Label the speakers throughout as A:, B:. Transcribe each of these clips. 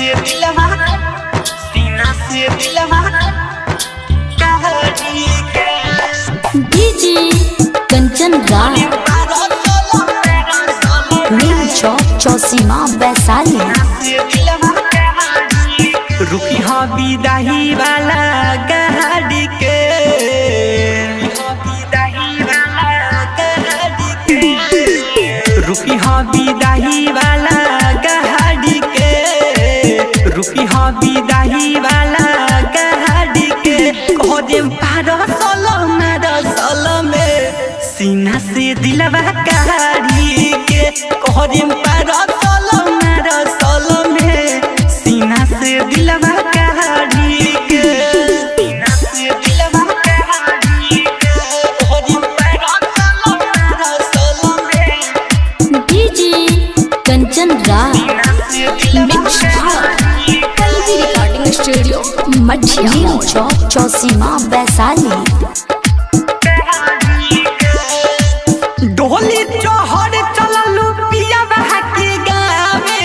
A: से दिलवा सीना से दिलवा कहानी के
B: डीजे कंचन राज नीम चौक चौसीमा वैशाली।
A: रुकी हाँ विदाई वाला गाड़ी के रुकी हाँ विदाई वाला गाड़ी के रुकी हाँ विदाई वाला गाड़ी के कहो देम पारो सोलो में सीना से दिलवा गाड़ी के कहो देम पारो सोलो में सीना से दिलवा गाड़ी के सीना से दिलवा गाड़ी के कहो देम पारो सोलो में
B: DJ Kanchan Raj mix recording studio मठिया नीम चौक चौसीमा वैशाली।
A: डोली चौहर चललू पिया के गावे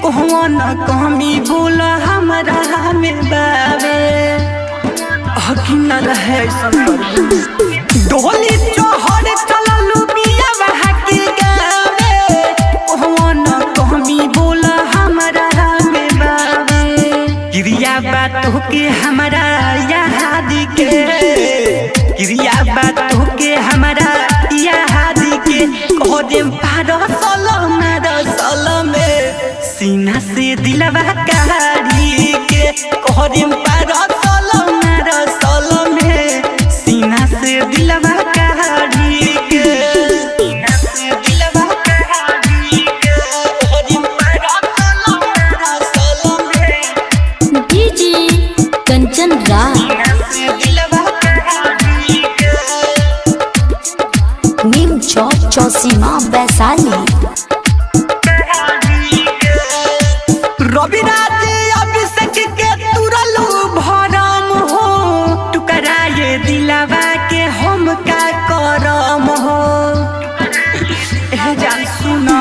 A: कहवा न कमी बोल हमरा में बावे हकीन रहे डोली चौहर चललू पिया के गावे कहवा न कमी बोल हमरा में बावे क्रिया बातों के हमारा याद के क्रिया बातों के हमारा याद के कहो देम पारो सोलो में सीना से दिलवा गाड़ी के कहो देम पारो सोलो में सीना से दिलवा गाड़ी के सीना से दिलवा गाड़ी के कहो देम पारो सोलो में
B: डीजे कंचन राज नीम चौक चौसीमा वैशाली।
A: रविराज अभिषेक के तुरलू भरम हो टुकराए दिलवा के हम का करम हो जान सुना